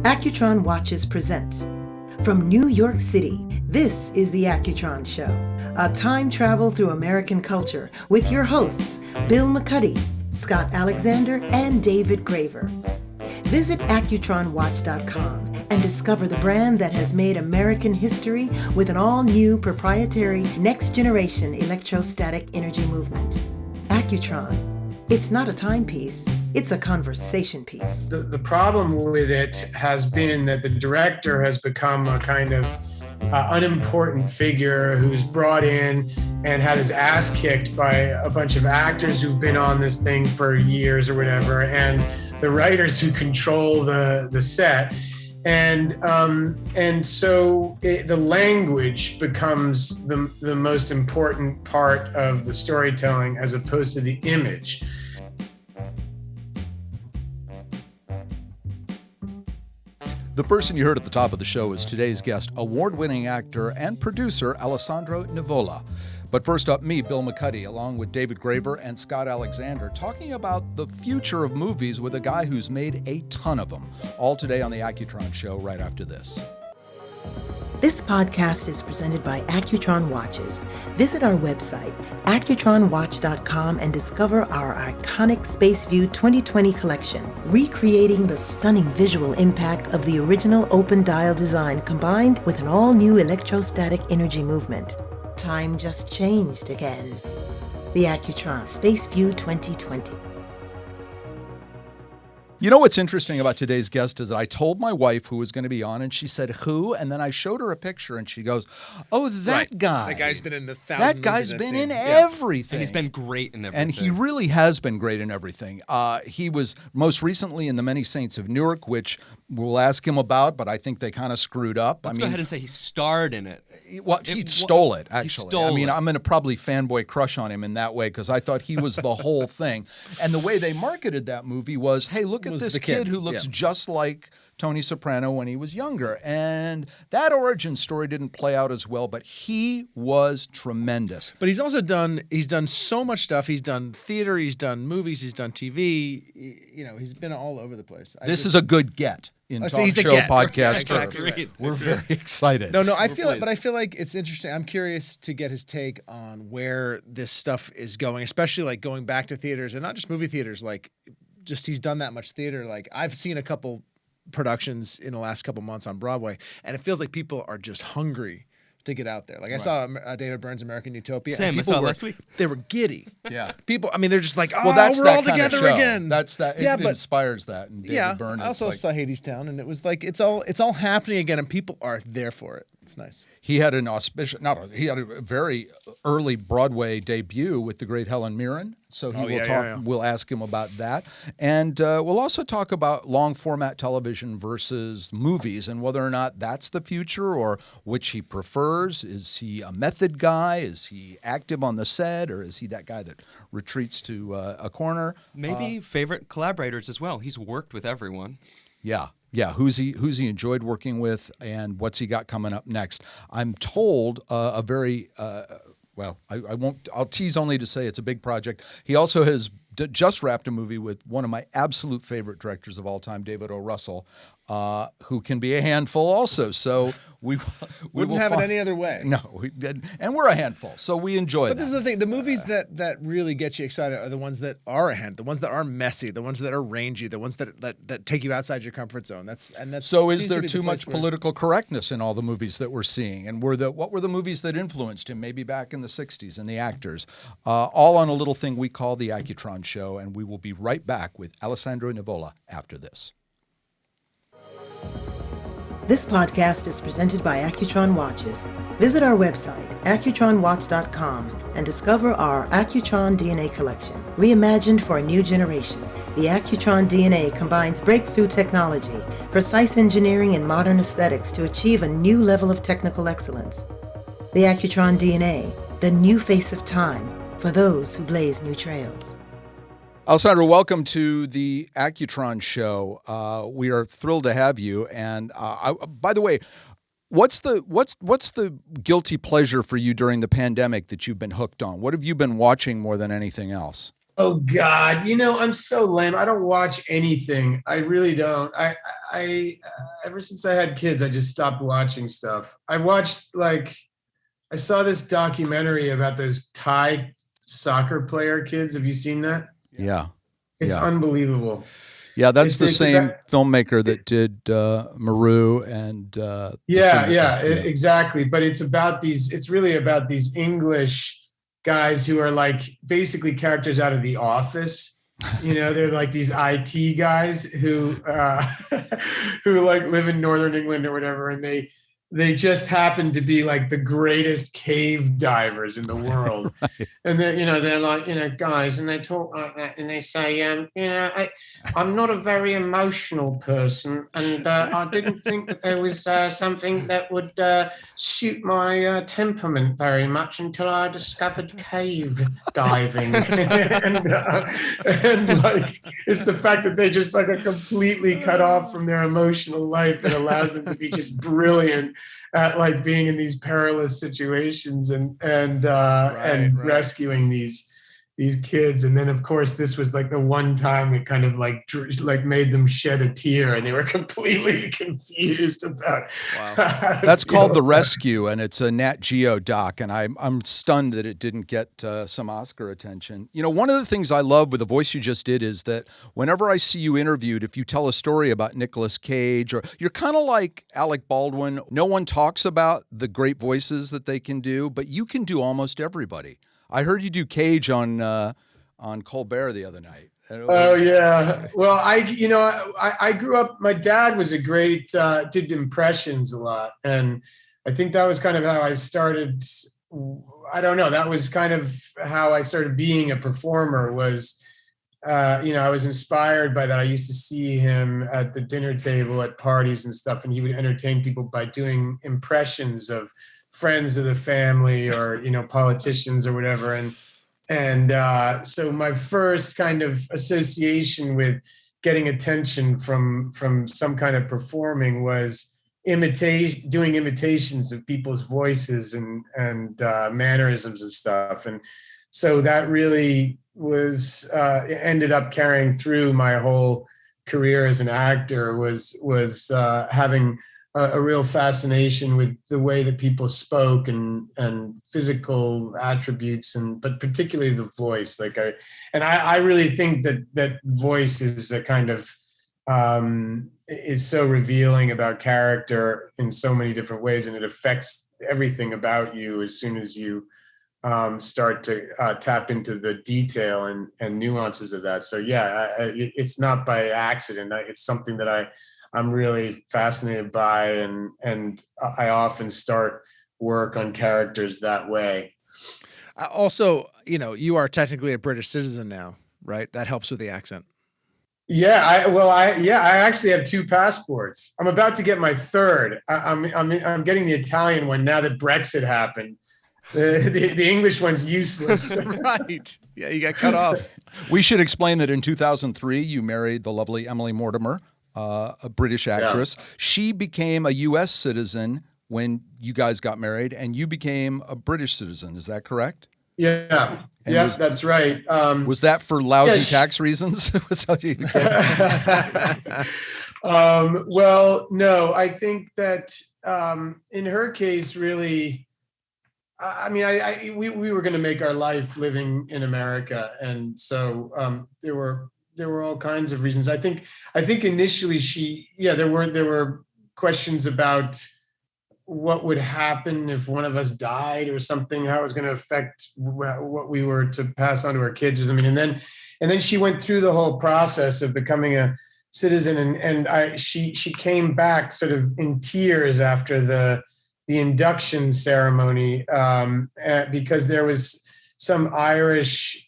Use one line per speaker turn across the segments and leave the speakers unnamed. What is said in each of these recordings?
Accutron Watches present. From New York City, this is the Accutron Show, a time travel through American culture with your hosts, Bill McCuddy, Scott Alexander, and David Graver. Visit AccutronWatch.com and discover the brand that has made American history with an all-new proprietary next-generation electrostatic energy movement. Accutron. It's not a timepiece, it's a conversation piece.
The problem with it has been that the director has become a kind of unimportant figure who's brought in and had his ass kicked by a bunch of actors who've been on this thing for years or whatever, and the writers who control the set. And so the language becomes the most important part of the storytelling as opposed to the image.
The person you heard at the top of the show is today's guest, award-winning actor and producer Alessandro Nivola. But first up, me, Bill McCuddy, along with David Graver and Scott Alexander, talking about the future of movies with a guy who's made a ton of them. All today on the Accutron Show right after this.
This podcast is presented by Accutron Watches. Visit our website, accutronwatch.com, and discover our iconic Space View 2020 collection, recreating the stunning visual impact of the original open dial design combined with an all-new electrostatic energy movement. Time just changed again. The Accutron Space View 2020.
You know what's interesting about today's guest is that I told my wife who was going to be on, and she said, who? And then I showed her a picture, and she goes, oh, that guy.
That guy's been in the
That guy's been in everything.
And he's been great in everything.
And he really has been great in everything. He was most recently in the Many Saints of Newark, which we'll ask him about, but I think they kind of screwed up.
Let's go ahead and say he starred in it.
Well, he stole it, actually.
He stole it.
I'm going to probably fanboy crush on him in that way because I thought he was the whole thing. And the way they marketed that movie was, hey, look at this kid who looks just like Tony Soprano when he was younger. And that origin story didn't play out as well, but he was tremendous.
But he's also done so much stuff. He's done theater, he's done movies, he's done TV. He's been all over the place.
This is a good get in talk show podcast.
Exactly right.
We're very excited.
No, I feel like it's interesting. I'm curious to get his take on where this stuff is going, especially like going back to theaters and not just movie theaters, like just he's done that much theater. Like I've seen a couple productions in the last couple months on Broadway, and it feels like people are just hungry to get out there. Like I saw David Byrne's American Utopia.
Same, I saw it last week.
They were giddy.
Yeah.
People, they're just like,
that's
we're
that
all
kind of
together
show.
again.
That's that. It inspires that. And David Byrne
I also saw Hadestown, and it was like, it's all happening again, and people are there for it. It's nice.
He had he had a very early Broadway debut with the great Helen Mirren. So we'll ask him about that. And we'll also talk about long format television versus movies and whether or not that's the future or which he prefers. Is he a method guy? Is he active on the set, or is he that guy that retreats to a corner?
Maybe favorite collaborators as well. He's worked with everyone.
Yeah. Yeah, who's he enjoyed working with, and what's he got coming up next? I'm told a very I'll tease only to say it's a big project. He also has just wrapped a movie with one of my absolute favorite directors of all time, David O. Russell, who can be a handful also. So we
wouldn't have it any other way.
No, and we're a handful, so we enjoy that.
But this is the thing: the movies that really get you excited are the ones that are a hand, the ones that are messy, the ones that are rangy, the ones that take you outside your comfort zone. That's
so. Is there too much political correctness in all the movies that we're seeing? And what were the movies that influenced him? Maybe back in the '60s, and the actors, all on a little thing we call the Accutron Show, and we will be right back with Alessandro Nivola after this.
This podcast is presented by Accutron Watches. Visit our website, accutronwatch.com, and discover our Accutron DNA collection. Reimagined for a new generation, the Accutron DNA combines breakthrough technology, precise engineering, and modern aesthetics to achieve a new level of technical excellence. The Accutron DNA, the new face of time for those who blaze new trails.
Alessandro, welcome to the Accutron Show. We are thrilled to have you. And by the way, what's the guilty pleasure for you during the pandemic that you've been hooked on? What have you been watching more than anything else?
Oh God, I'm so lame. I don't watch anything. I really don't. I I ever since I had kids, I just stopped watching stuff. I saw this documentary about those Thai soccer player kids. Have you seen that?
Yeah.
It's unbelievable.
Yeah, that's the same filmmaker that did Maru and
exactly. But it's really about these English guys who are like basically characters out of The Office. They're like these IT guys who who like live in Northern England or whatever, and they just happen to be like the greatest cave divers in the world. Right. And then, they're like, guys, and they talk like that, and they say, I'm not a very emotional person, and I didn't think that there was something that would suit my temperament very much until I discovered cave diving. and like, it's the fact that they just like are completely cut off from their emotional life that allows them to be just brilliant at like being in these perilous situations and rescuing these kids. And then of course this was like the one time it kind of like made them shed a tear, and they were completely confused about
That's called The Rescue, and it's a Nat Geo doc, and I'm stunned that it didn't get some Oscar attention. One of the things I love with the voice you just did is that whenever I see you interviewed, if you tell a story about Nicolas Cage, or you're kind of like Alec Baldwin, no one talks about the great voices that they can do, but you can do almost everybody. I heard you do Cage on Colbert the other night.
Yeah. Well, I grew up, my dad was a great, did impressions a lot. And I think that was kind of how I started. I don't know. That was kind of how I started being a performer was, I was inspired by that. I used to see him at the dinner table at parties and stuff, and he would entertain people by doing impressions of friends of the family or politicians or whatever, and so my first kind of association with getting attention from some kind of performing was doing imitations of people's voices and mannerisms and stuff, and so that really was ended up carrying through my whole career as an actor, was having a real fascination with the way that people spoke and physical attributes, but particularly the voice. I really think that voice is a kind of is so revealing about character in so many different ways, and it affects everything about you as soon as you start to tap into the detail and nuances of that. So it's not by accident. It's something that I'm really fascinated by, and I often start work on characters that way.
Also, you are technically a British citizen now, right? That helps with the accent.
Yeah, I actually have 2 passports. I'm about to get my 3rd. I'm getting the Italian one now that Brexit happened. The English one's useless.
Right. Yeah, you got cut off.
We should explain that in 2003, you married the lovely Emily Mortimer, a British actress. Yeah. She became a U.S. citizen when you guys got married, and you became a British citizen. Is that correct?
Yeah. That's right.
Was that for lousy tax reasons?
Well, no, I think that in her case, really, we were going to make our life living in America, and so there were all kinds of reasons. I think initially there were questions about what would happen if one of us died or something, how it was going to affect what we were to pass on to our kids or something. And then she went through the whole process of becoming a citizen, and she came back sort of in tears after the induction ceremony, because there was some Irish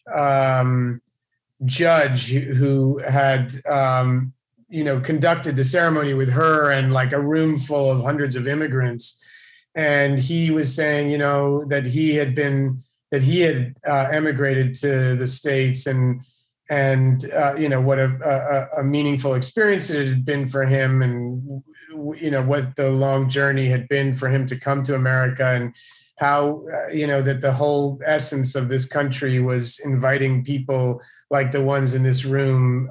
judge who had conducted the ceremony with her and like a room full of hundreds of immigrants, and he was saying that he had emigrated to the States, and what a meaningful experience it had been for him, and what the long journey had been for him to come to America, and how that the whole essence of this country was inviting people like the ones in this room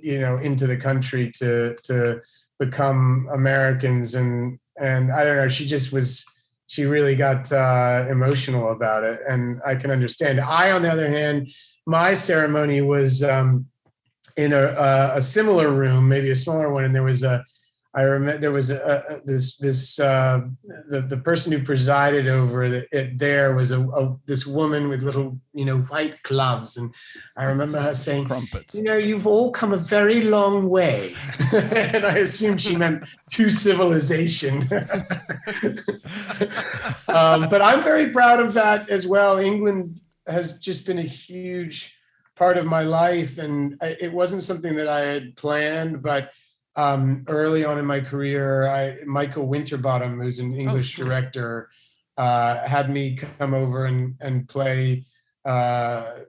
into the country to become Americans. And I don't know, she really got emotional about it, and I can understand. On the other hand, my ceremony was in a similar room, maybe a smaller one, and there was the person who presided over it there was this woman with little white gloves, and I remember her saying,
"Crumpets.
You've all come a very long way," and I assumed she meant to civilization. But I'm very proud of that as well. England has just been a huge part of my life, and it wasn't something that I had planned, but early on in my career, Michael Winterbottom, who's an English director, had me come over and play a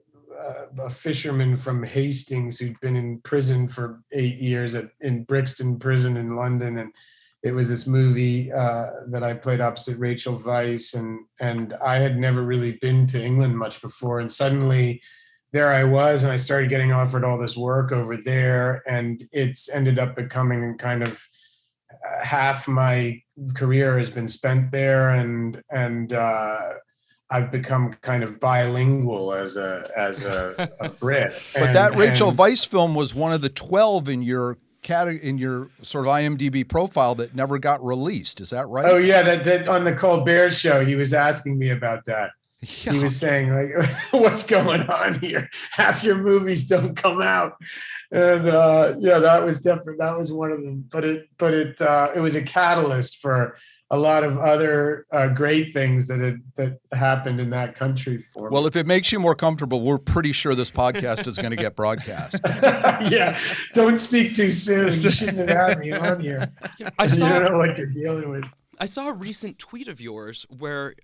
fisherman from Hastings who'd been in prison for 8 years in Brixton Prison in London. And it was this movie that I played opposite Rachel Weisz, and I had never really been to England much before. And suddenly there I was, and I started getting offered all this work over there, and it's ended up becoming kind of half my career has been spent there, and I've become kind of bilingual as a Brit.
But that Rachel Weisz film was one of the 12 in your sort of IMDb profile that never got released. Is that right?
Oh yeah, that on the Colbert Show, he was asking me about that. Yeah. He was saying, like, what's going on here? Half your movies don't come out. And that was different. That was one of them. But it was a catalyst for a lot of other great things that happened in that country for me.
Well, if it makes you more comfortable, we're pretty sure this podcast is going to get broadcast.
Yeah, don't speak too soon. You shouldn't have had me on here. You don't know what you're dealing with.
I saw a recent tweet of yours where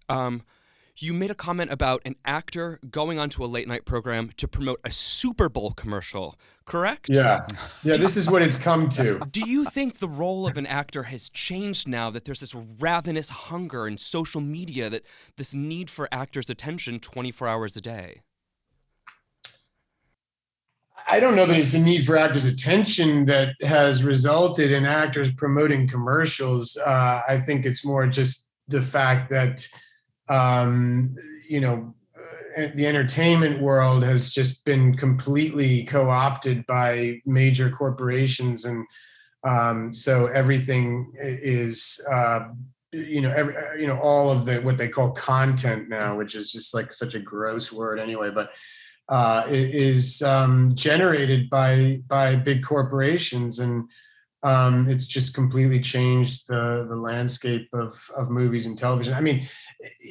you made a comment about an actor going onto a late night program to promote a Super Bowl commercial, correct?
Yeah, this is what it's come to.
Do you think the role of an actor has changed now that there's this ravenous hunger in social media, that this need for actors' attention 24 hours a day?
I don't know that it's a need for actors' attention that has resulted in actors promoting commercials. I think it's more just the fact that the entertainment world has just been completely co-opted by major corporations, and so everything is all of the what they call content now, which is just like such a gross word anyway, but it is generated by big corporations, and it's just completely changed the landscape of movies and television. I mean,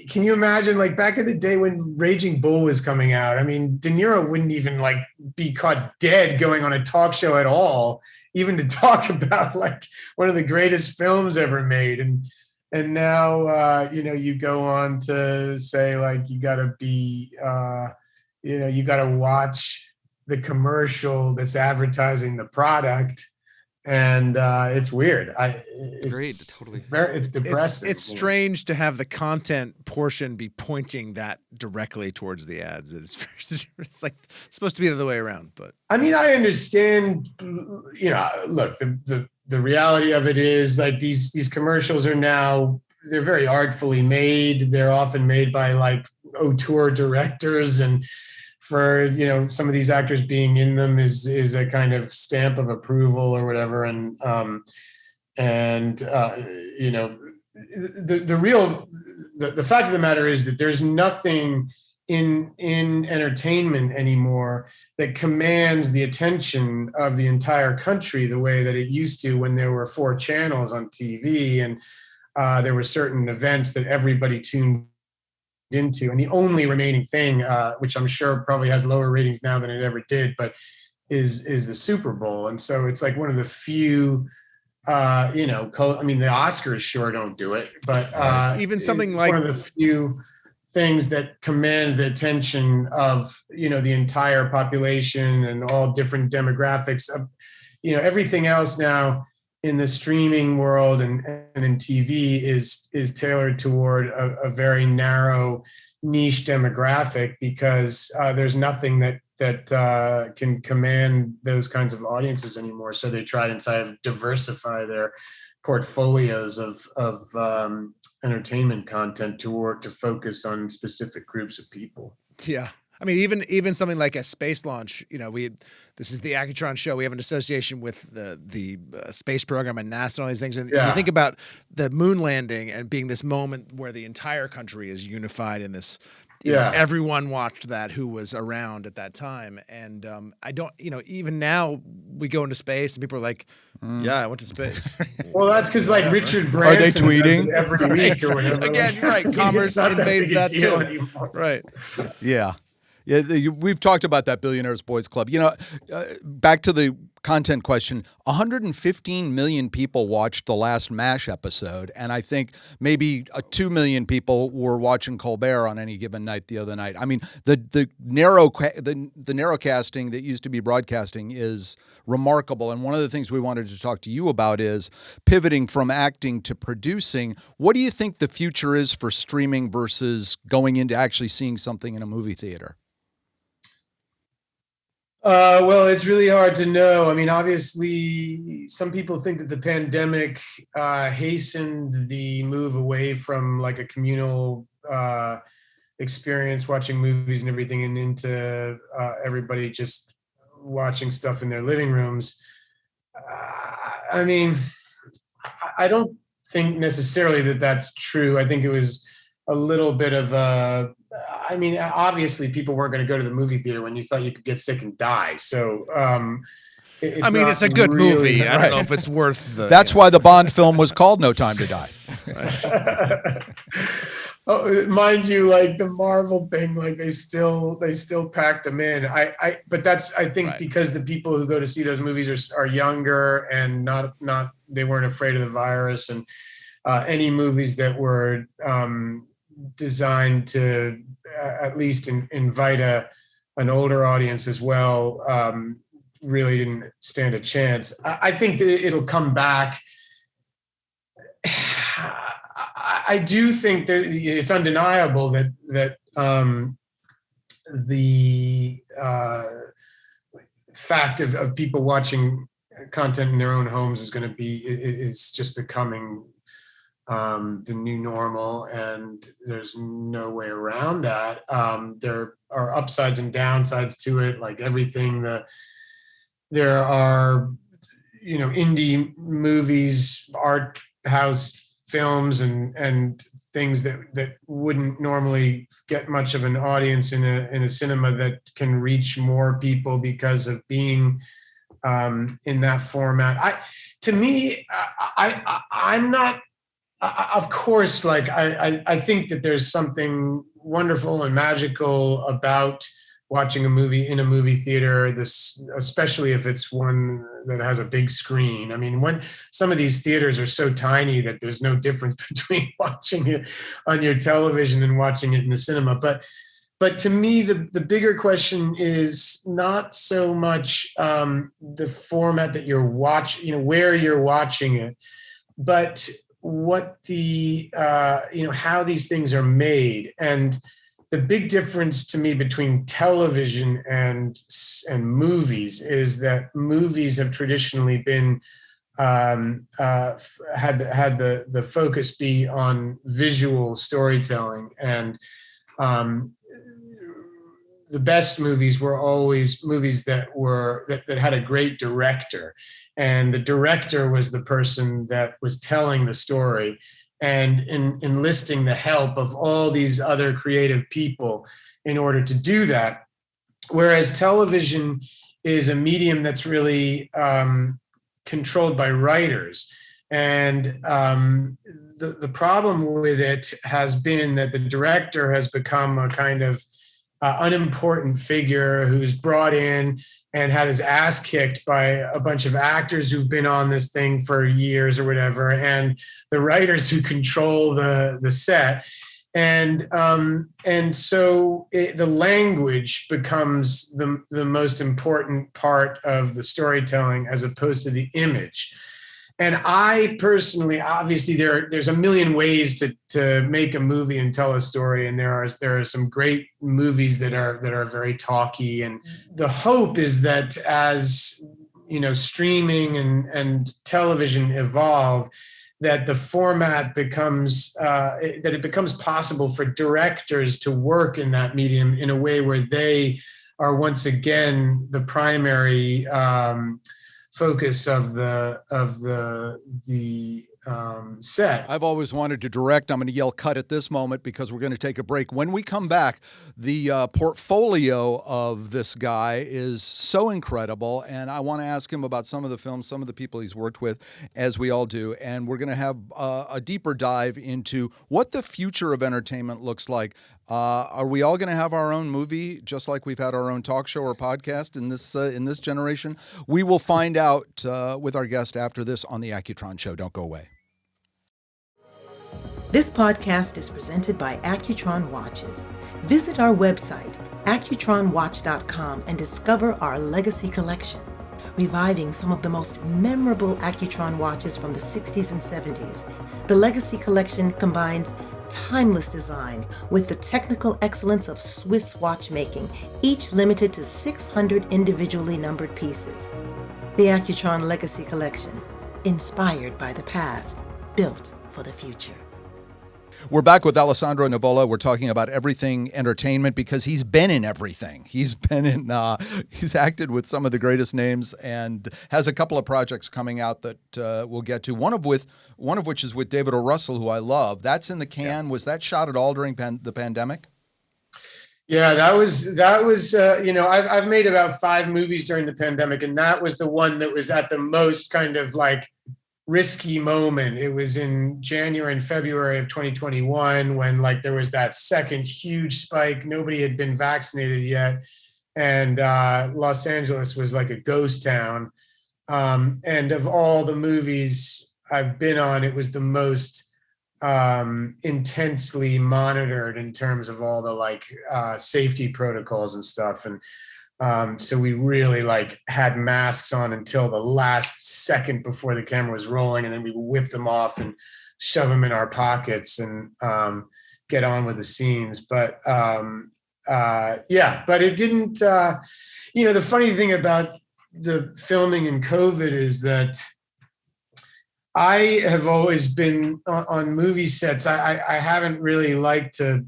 can you imagine, like, back in the day when Raging Bull was coming out? I mean, De Niro wouldn't even like be caught dead going on a talk show at all, even to talk about like one of the greatest films ever made. And now, you go on to say, like, you got to be, you got to watch the commercial that's advertising the product. And it's weird.
Agreed, totally.
It's depressing.
It's strange to have the content portion be pointing that directly towards the ads. It's like it's supposed to be the other way around. But
I mean, I understand. Look, the reality of it is, like, these commercials are now, they're very artfully made. They're often made by like auteur directors, and for some of these actors being in them is a kind of stamp of approval or whatever, and the fact of the matter is that there's nothing in entertainment anymore that commands the attention of the entire country the way that it used to when there were 4 channels on TV, and there were certain events that everybody tuned into, and the only remaining thing, which I'm sure probably has lower ratings now than it ever did, but is the Super Bowl. And so it's like one of the few, the Oscars sure don't do it, but
even something like
one of the few things that commands the attention of the entire population and all different demographics. Everything else now in the streaming world and in TV is tailored toward a very narrow niche demographic, because there's nothing that that can command those kinds of audiences anymore. So they try to kind of diversify their portfolios of entertainment content to focus on specific groups of people.
Yeah. I mean, even something like a space launch, this is the Accutron Show. We have an association with the space program and NASA and all these things. And you think about the moon landing and being this moment where the entire country is unified in this. Everyone watched that who was around at that time. And I don't, even now we go into space and people are like, yeah, I went to space.
Well, that's because Richard Branson.
Are they tweeting
every week or whatever?
Again, you're right. Commerce invades that too. Anymore. Right.
Yeah. Yeah, we've talked about that Billionaires Boys Club. Back to the content question, 115 million people watched the last MASH episode, and I think maybe 2 million people were watching Colbert on any given night the other night. I mean, the narrowcasting that used to be broadcasting is remarkable, and one of the things we wanted to talk to you about is pivoting from acting to producing. What do you think the future is for streaming versus going into actually seeing something in a movie theater?
Well, it's really hard to know. I mean, obviously, some people think that the pandemic hastened the move away from a communal experience, watching movies and everything, and into everybody just watching stuff in their living rooms. I mean, I don't think necessarily that that's true. I think it was a little bit of I mean, obviously people weren't going to go to the movie theater when you thought you could get sick and die. So,
it's a good movie. I don't know if it's worth the.
That's why the Bond film was called No Time to Die.
Oh, mind you, the Marvel thing, they still packed them in. But that's, I think, because the people who go to see those movies are younger and not they weren't afraid of the virus, and any movies that were designed to at least invite an older audience as well really didn't stand a chance. I think that it'll come back. I do think that it's undeniable that the fact of people watching content in their own homes is just becoming the new normal, and there's no way around that. There are upsides and downsides to it, like everything. There are, indie movies, art house films, and things that wouldn't normally get much of an audience in a cinema that can reach more people because of being in that format. I'm not. Of course, I think that there's something wonderful and magical about watching a movie in a movie theater, especially if it's one that has a big screen. I mean, when some of these theaters are so tiny that there's no difference between watching it on your television and watching it in the cinema. But to me, the bigger question is not so much the format that you're watching, where you're watching it, but what how these things are made. And the big difference to me between television and movies is that movies have traditionally been had the focus be on visual storytelling, and the best movies were always movies that had a great director, and the director was the person that was telling the story and enlisting the help of all these other creative people in order to do that. Whereas television is a medium that's really controlled by writers. And the problem with it has been that the director has become a kind of unimportant figure who's brought in and had his ass kicked by a bunch of actors who've been on this thing for years or whatever, and the writers who control the set. And so the language becomes the most important part of the storytelling as opposed to the image. And I personally, obviously, there's a million ways to make a movie and tell a story, and there are some great movies that are very talky. And the hope is that as streaming and television evolve, that the format becomes that it becomes possible for directors to work in that medium in a way where they are once again the primary focus of the set.
I've always wanted to direct. I'm going to yell cut at this moment because we're going to take a break. When we come back, the portfolio of this guy is so incredible, and I want to ask him about some of the films, some of the people he's worked with, as we all do, and we're going to have a deeper dive into what the future of entertainment looks like. Are we all going to have our own movie, just like we've had our own talk show or podcast in this generation? We will find out with our guest after this on the Accutron Show. Don't go away.
This podcast is presented by Accutron Watches. Visit our website, accutronwatch.com, and discover our legacy collection, reviving some of the most memorable Accutron watches from the 60s and 70s. The Legacy Collection combines timeless design with the technical excellence of Swiss watchmaking, each limited to 600 individually numbered pieces. The Accutron Legacy Collection, inspired by the past, built for the future.
We're back with Alessandro Nivola. We're talking about everything entertainment because he's been in everything. He's been in, he's acted with some of the greatest names and has a couple of projects coming out that we'll get to. One of which is with David O. Russell, who I love. That's in the can. Yeah. Was that shot at all during the pandemic?
Yeah, that was I've made about 5 movies during the pandemic, and that was the one that was at the most kind of like risky moment. It was in January and February of 2021 when like there was that second huge spike. Nobody had been vaccinated yet. And Los Angeles was like a ghost town. And of all the movies I've been on, it was the most intensely monitored in terms of all the like safety protocols and stuff. And so we really like had masks on until the last second before the camera was rolling, and then we whipped them off and shove them in our pockets and get on with the scenes. But but it didn't. The funny thing about the filming in COVID is that I have always been on movie sets. I haven't really liked to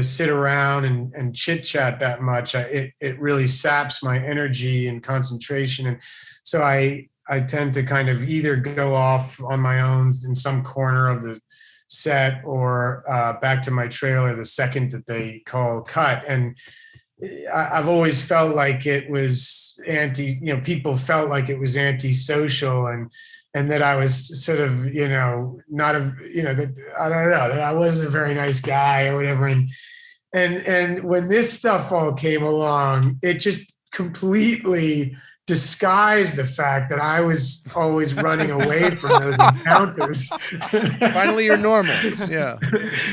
sit around and chit chat that much. It really saps my energy and concentration. And so I tend to kind of either go off on my own in some corner of the set or back to my trailer the second that they call cut. And I've always felt like it was people felt like it was antisocial and that I was sort of, not that I don't know, that I wasn't a very nice guy or whatever. And when this stuff all came along, it just completely disguised the fact that I was always running away from those encounters.
Finally, you're normal. Yeah.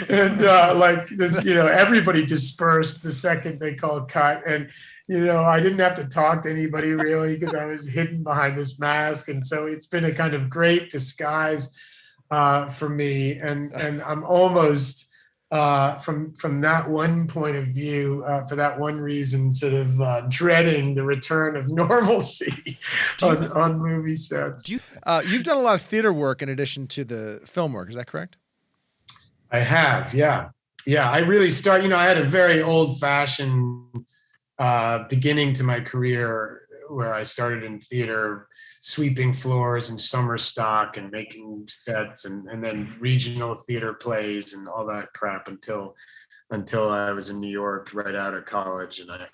And like this, everybody dispersed the second they called cut. And I didn't have to talk to anybody really because I was hidden behind this mask. And so it's been a kind of great disguise for me. And I'm almost, from that one point of view, for that one reason, sort of dreading the return of normalcy on movie sets.
You've done a lot of theater work in addition to the film work. Is that correct?
I have, yeah. Yeah, I really I had a very old-fashioned beginning to my career where I started in theater, sweeping floors and summer stock and making sets and then regional theater plays and all that crap until I was in New York right out of college, and I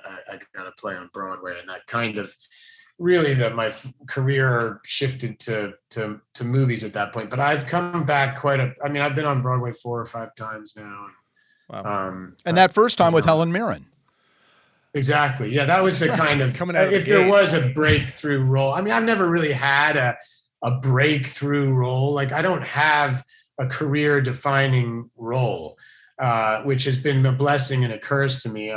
got to play on Broadway, and that kind of really my career shifted to movies at that point. But I've come back I've been on Broadway 4 or 5 times now.
Wow. And that first time with Helen Mirren.
Exactly. Yeah, that was the kind of coming out. If there was a breakthrough role, I've never really had a breakthrough role. Like I don't have a career-defining role, which has been a blessing and a curse to me.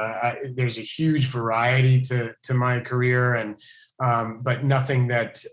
There's a huge variety to my career, and but nothing that,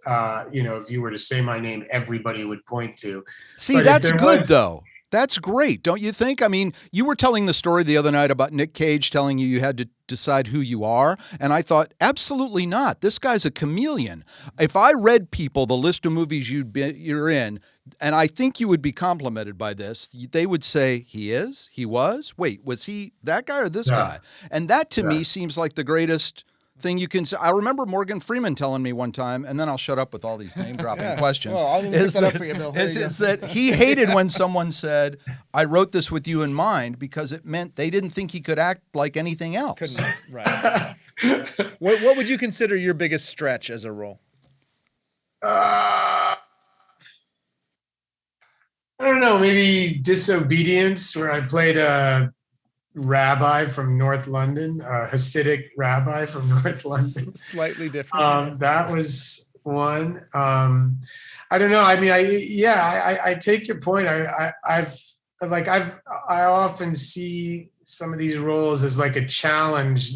if you were to say my name, everybody would point to.
See, that's good, though. That's great, don't you think? I mean, you were telling the story the other night about Nick Cage telling you had to decide who you are, and I thought, absolutely not. This guy's a chameleon. If I read people the list of movies you're in, and I think you would be complimented by this, they would say, he is? He was? Wait, was he that guy or this guy? And that, to me, seems like the greatest thing you can say. I remember Morgan Freeman telling me one time, and then I'll shut up with all these name-dropping questions.
Well, I'll pick that up for you, Bill.
Is that he hated when someone said, I wrote this with you in mind, because it meant they didn't think he could act like anything else.
Couldn't, right. What would you consider your biggest stretch as a role?
I don't know, maybe Disobedience, where I played a rabbi from North London, a Hasidic rabbi from North London.
Slightly different.
That was one. I don't know. I mean, I take your point. I often see some of these roles as like a challenge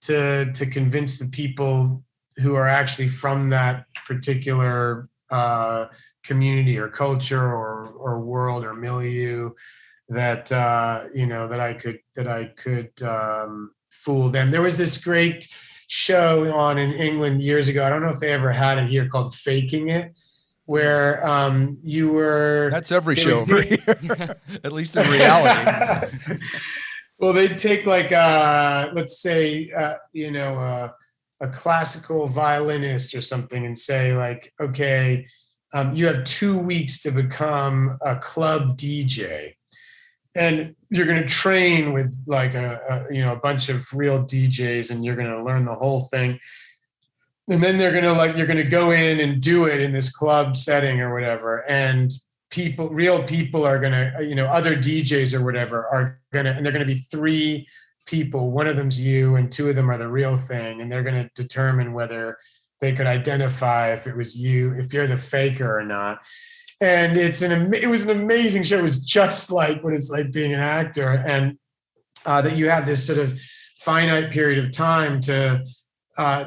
to convince the people who are actually from that particular community or culture or world or milieu, that that I could fool them. There was this great show on in England years ago. I don't know if they ever had it here, called Faking It, where you were.
That's every show over here, at least in reality.
Well, they'd take like let's say a classical violinist or something, and say like, okay, you have 2 weeks to become a club DJ. And you're going to train with like a bunch of real DJs, and you're going to learn the whole thing. And then you're going to go in and do it in this club setting or whatever. And real people are going to, other DJs or whatever and they're going to be 3 people. One of them's you, and 2 of them are the real thing. And they're going to determine whether they could identify if it was you, if you're the faker or not. And it was an amazing show. It was just like what it's like being an actor, and that you have this sort of finite period of time to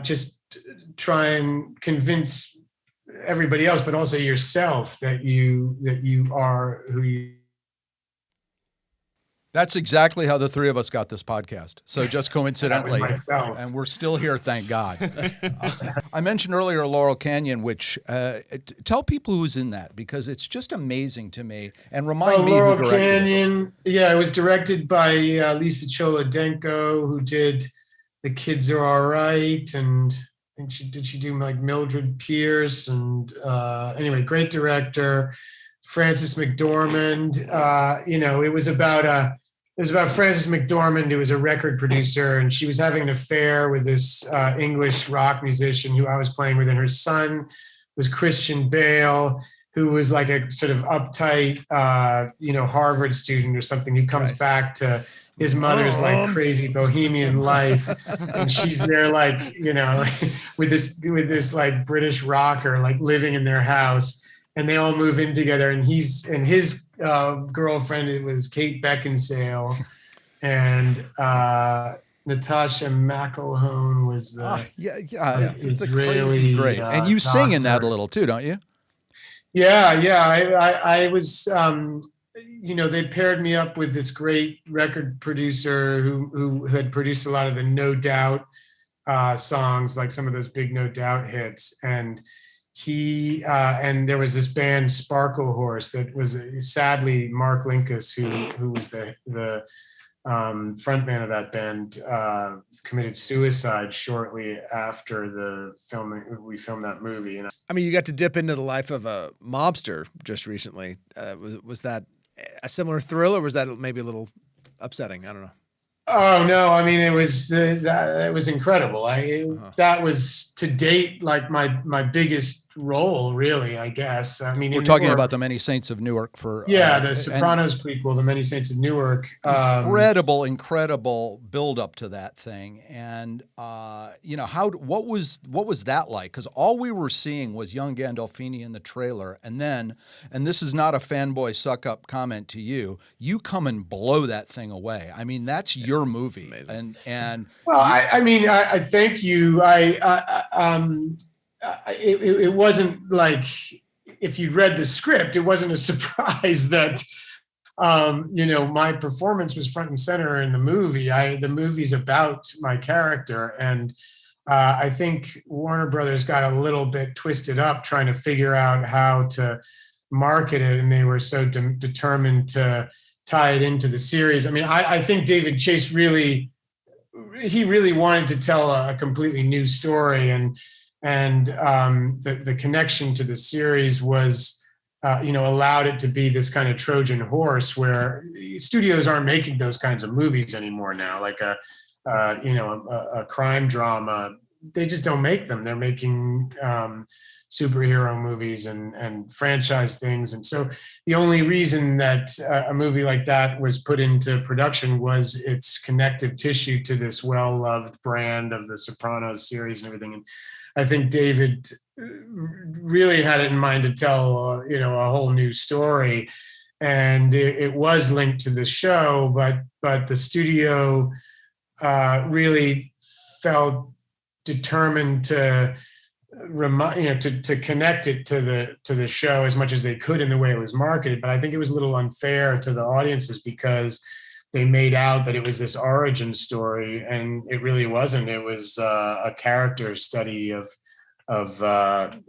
just try and convince everybody else, but also yourself, that you are who you.
That's exactly how the 3 of us got this podcast. So just coincidentally, and we're still here, thank God. I mentioned earlier Laurel Canyon, which tell people who's in that, because it's just amazing to me, and remind me
Laurel
who directed
Canyon, it. Yeah, it was directed by Lisa Cholodenko, who did The Kids Are All Right, and I think she do like Mildred Pierce, and anyway, great director. Frances McDormand. It was about Frances McDormand, who was a record producer, and she was having an affair with this English rock musician who I was playing with, and her son was Christian Bale, who was like a sort of uptight, Harvard student or something, who comes back to his mother's like crazy bohemian life, and she's there like, with this like British rocker like living in their house. And they all move in together, and his girlfriend, it was Kate Beckinsale, and Natasha McElhone was the
it's a crazy great. And you sing in that a little too, don't you?
Yeah. I was, they paired me up with this great record producer who had produced a lot of the No Doubt songs, like some of those big No Doubt hits, and he and there was this band Sparkle Horse that was sadly Mark Linkous, who was the frontman of that band, committed suicide shortly after we filmed that movie. And
I mean, you got to dip into the life of a mobster just recently. Was that a similar thrill, or was that maybe a little upsetting? I don't know.
Oh no! I mean, it was incredible. That was to date like my biggest role, really, I guess. I mean,
we're talking about the Many Saints of Newark for
the Sopranos prequel, the Many Saints of Newark.
Incredible build up to that thing, and what was that like? Because all we were seeing was young Gandolfini in the trailer, and this is not a fanboy suck up comment to you. You come and blow that thing away. I mean, that's your movie,
amazing.
and
well, I thank you. It wasn't like, if you'd read the script, it wasn't a surprise that, my performance was front and center in the movie. The movie's about my character. And I think Warner Brothers got a little bit twisted up trying to figure out how to market it. And they were so determined to tie it into the series. I mean, I think David Chase really wanted to tell a completely new story. And the connection to the series was, allowed it to be this kind of Trojan horse, where studios aren't making those kinds of movies anymore now, like a crime drama. They just don't make them. They're making superhero movies and franchise things. And so the only reason that a movie like that was put into production was its connective tissue to this well-loved brand of the Sopranos series and everything. And I think David really had it in mind to tell, a whole new story, and it was linked to the show, but the studio really felt determined to to connect it to the show as much as they could in the way it was marketed. But I think it was a little unfair to the audiences, because they made out that it was this origin story, and it really wasn't. It was a character study of the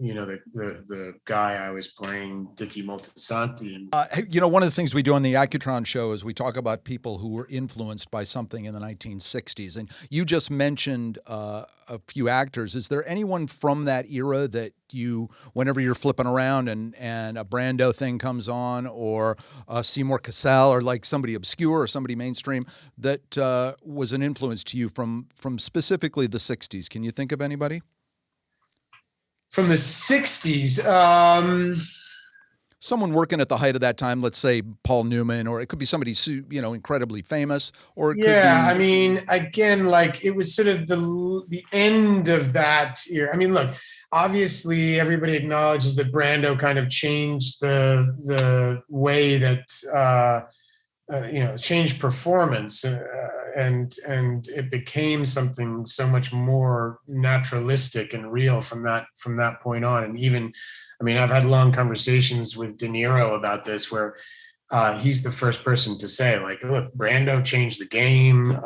guy I was playing, Dickie Moltisanti.
One of the things we do on the Accutron Show is we talk about people who were influenced by something in the 1960s. And you just mentioned a few actors. Is there anyone from that era that you, whenever you're flipping around and a Brando thing comes on, or Seymour Cassell, or like somebody obscure or somebody mainstream, that was an influence to you from specifically the 60s? Can you think of anybody?
From the 60s,
someone working at the height of that time, let's say Paul Newman, or it could be somebody, incredibly famous, or it could be...
I mean, again, like, it was sort of the end of that era. I mean, look, obviously everybody acknowledges that Brando kind of changed the way that changed performance, and it became something so much more naturalistic and real from that point on. And even, I mean, I've had long conversations with De Niro about this, where he's the first person to say, like, look, Brando changed the game.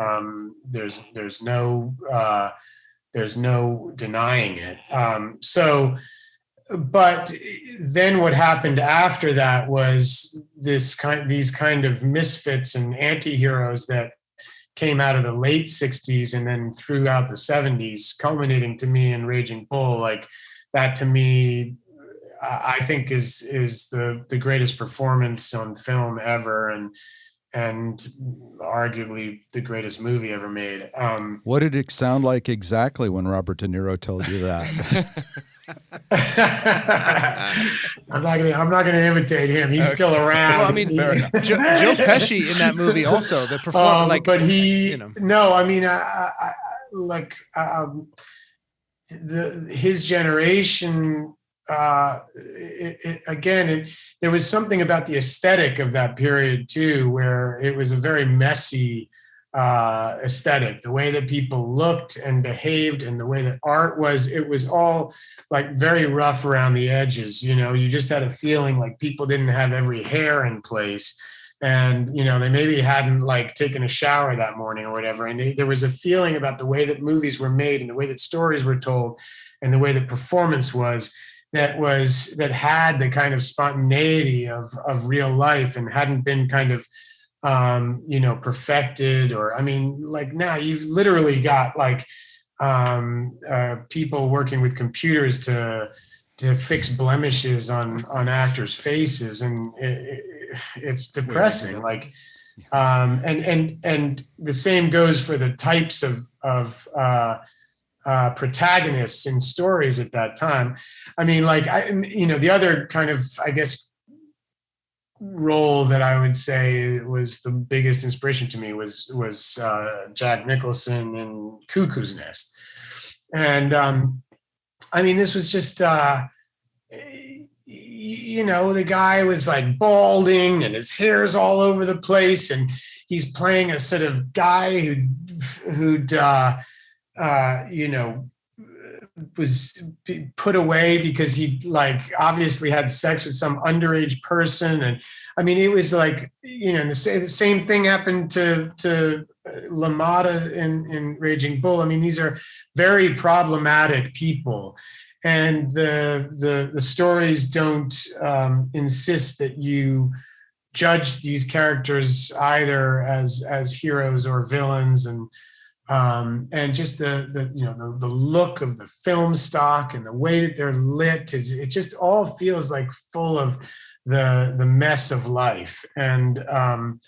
There's no denying it. But then what happened after that was these kind of misfits and anti-heroes that came out of the late 60s and then throughout the 70s, culminating to me in Raging Bull. Like, that to me, I think is the greatest performance on film ever, and arguably the greatest movie ever made.
What did it sound like exactly when Robert De Niro told you that?
I'm not gonna imitate him. He's still around.
Well, I mean, Joe Pesci in that movie also, the performance,
but he, no, I mean, his generation. There was something about the aesthetic of that period too, where it was a very messy aesthetic. The way that people looked and behaved, and the way that art was, it was all like very rough around the edges. You just had a feeling like people didn't have every hair in place, and they maybe hadn't like taken a shower that morning or whatever. And there was a feeling about the way that movies were made and the way that stories were told and the way that performance was, that had the kind of spontaneity of real life, and hadn't been kind of perfected. Or, I mean, like, now you've literally got like people working with computers to fix blemishes on actors' faces, and it's depressing. Like, and the same goes for the types of protagonists in stories at that time. I mean, like, the other kind of, I guess, role that I would say was the biggest inspiration to me was Jack Nicholson in Cuckoo's Nest. And I mean, this was just, the guy was like balding and his hair's all over the place, and he's playing a sort of guy who'd was put away because he like obviously had sex with some underage person. And I mean, it was like, the same thing happened to LaMotta in Raging Bull. I mean, these are very problematic people, and the stories don't insist that you judge these characters either as heroes or villains. And just the look of the film stock and the way that they're lit, it just all feels like full of the mess of life. And I'm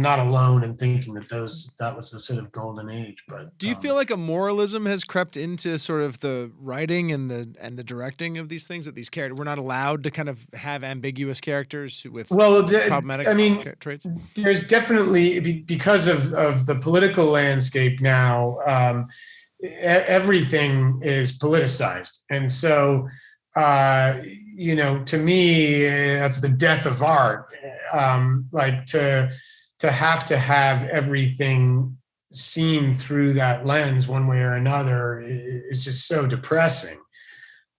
not alone in thinking that that was the sort of golden age. But
do you feel like a moralism has crept into sort of the writing and the directing of these things, that these characters, we're not allowed to kind of have ambiguous characters with problematic traits?
There's definitely, because of the political landscape now, everything is politicized. And so, to me, that's the death of art. Like to have everything seen through that lens one way or another is just so depressing.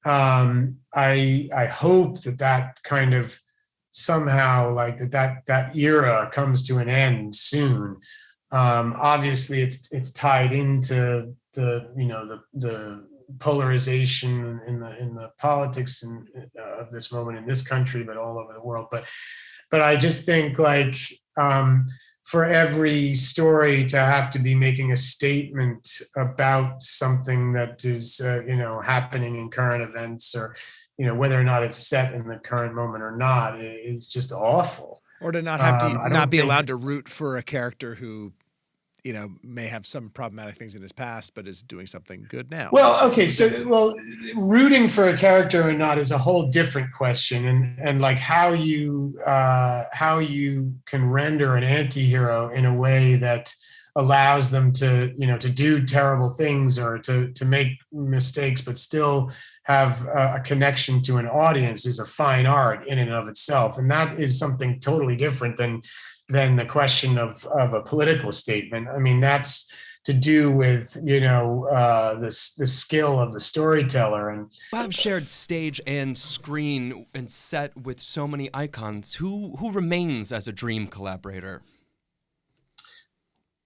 I hope that kind of somehow, like that era comes to an end soon. Obviously it's tied into the polarization in the politics of this moment in this country, but all over the world. But I just think, like, for every story to have to be making a statement about something that is, happening in current events, or, whether or not it's set in the current moment or not, is just awful.
Or to not have to not be allowed to root for a character who, may have some problematic things in his past, but is doing something good now.
Well, okay. So, rooting for a character or not is a whole different question. And like how you can render an anti-hero in a way that allows them to do terrible things or to make mistakes, but still have a connection to an audience is a fine art in and of itself. And that is something totally different than the question of a political statement. I mean, that's to do with, the skill of the storyteller. And
Bob shared stage and screen and set with so many icons. Who remains as a dream collaborator?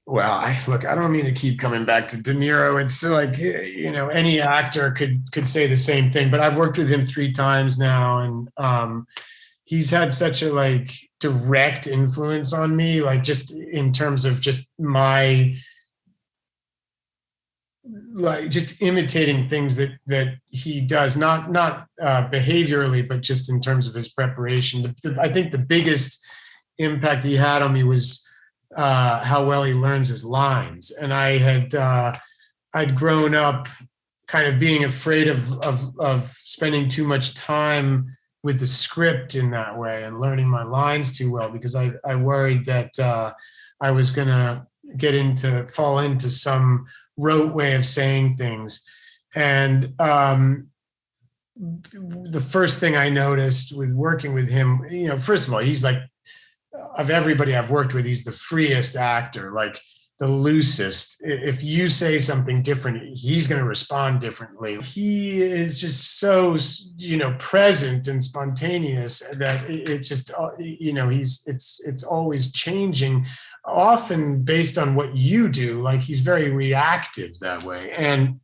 Well, I don't mean to keep coming back to De Niro. It's like, any actor could say the same thing, but I've worked with him 3 times now, and he's had such a direct influence on me, like just in terms of just my, just imitating things that he does, not behaviorally, but just in terms of his preparation. I think the biggest impact he had on me was how well he learns his lines. And I'd grown up kind of being afraid of spending too much time with the script in that way and learning my lines too well, because I worried that I was going to fall into some rote way of saying things. And the first thing I noticed with working with him, first of all, he's like, of everybody I've worked with, he's the freest actor, like the loosest. If you say something different, he's going to respond differently. He is just so, present and spontaneous that it's just, it's always changing, often based on what you do. Like, he's very reactive that way. And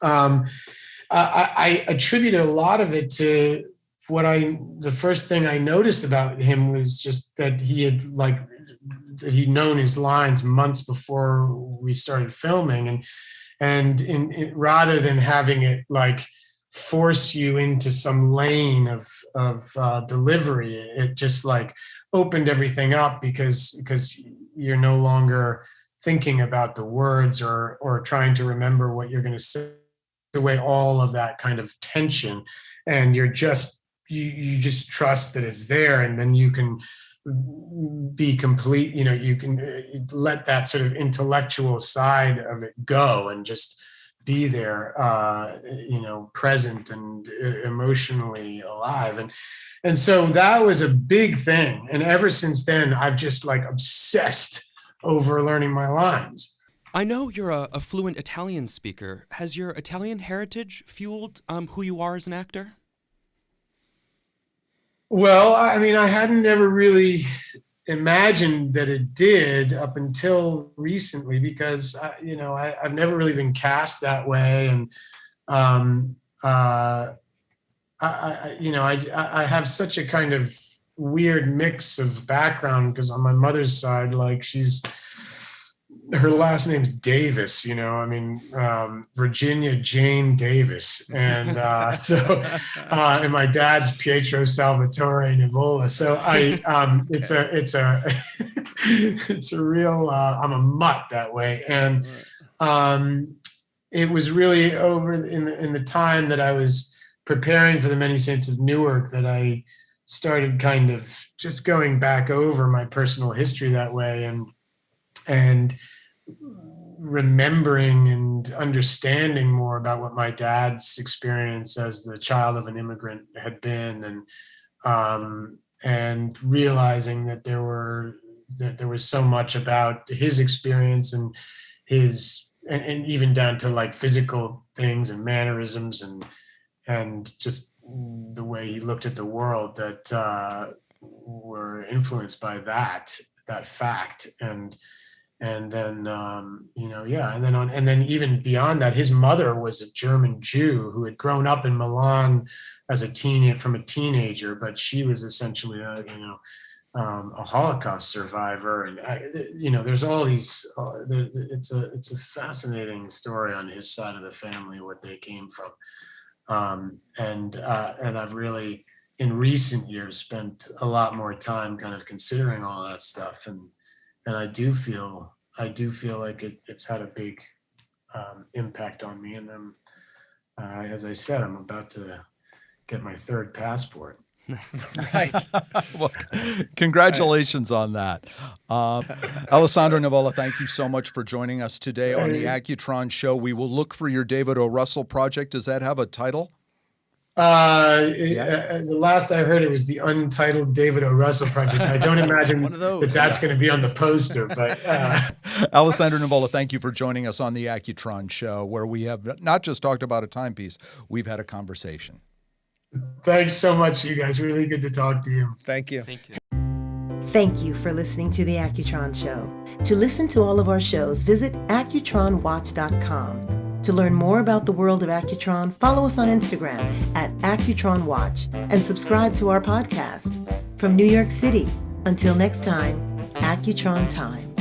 I attributed a lot of it to the first thing I noticed about him was just that he'd known his lines months before we started filming, and rather than having it force you into some lane of delivery, it just opened everything up because you're no longer thinking about the words or trying to remember what you're going to say, away all of that kind of tension, and you just trust that it's there, and then you can be complete. You can let that sort of intellectual side of it go and just be there, present and emotionally alive. And so that was a big thing. And ever since then, I've just like obsessed over learning my lines.
I know you're a fluent Italian speaker. Has your Italian heritage fueled who you are as an actor?
Well, I mean, I hadn't ever really imagined that it did up until recently, because I've never really been cast that way, and I have such a kind of weird mix of background, because on my mother's side, like her last name's Davis, Virginia Jane Davis. And and my dad's Pietro Salvatore Nivola. So it's a real, I'm a mutt that way. And it was really over in the time that I was preparing for the Many Saints of Newark that I started kind of just going back over my personal history that way, and remembering and understanding more about what my dad's experience as the child of an immigrant had been, and realizing that there was so much about his experience and even down to like physical things and mannerisms and just the way he looked at the world that were influenced by that fact. And then, and then even beyond that, his mother was a German Jew who had grown up in Milan as a teenager, but she was essentially a Holocaust survivor. And there's all these. It's a fascinating story on his side of the family, what they came from, and I've really in recent years spent a lot more time kind of considering all that stuff, and I do feel like it's had a big impact on me. And as I said, I'm about to get my third passport.
Right.
Well, congratulations on that. Alessandro Nivola, thank you so much for joining us today on the Accutron Show. We will look for your David O. Russell project. Does that have a title?
The last I heard, it was the Untitled David O. Russell Project. I don't imagine that's going to be on the poster, but
Alessandro Nivola, thank you for joining us on the Accutron Show, where we have not just talked about a timepiece, we've had a conversation.
Thanks so much, you guys. Really good to talk to you.
Thank you.
Thank you.
Thank you for listening to the Accutron Show. To listen to all of our shows, visit accutronwatch.com. To learn more about the world of Accutron, follow us on Instagram at AccutronWatch and subscribe to our podcast. From New York City, until next time, Accutron time.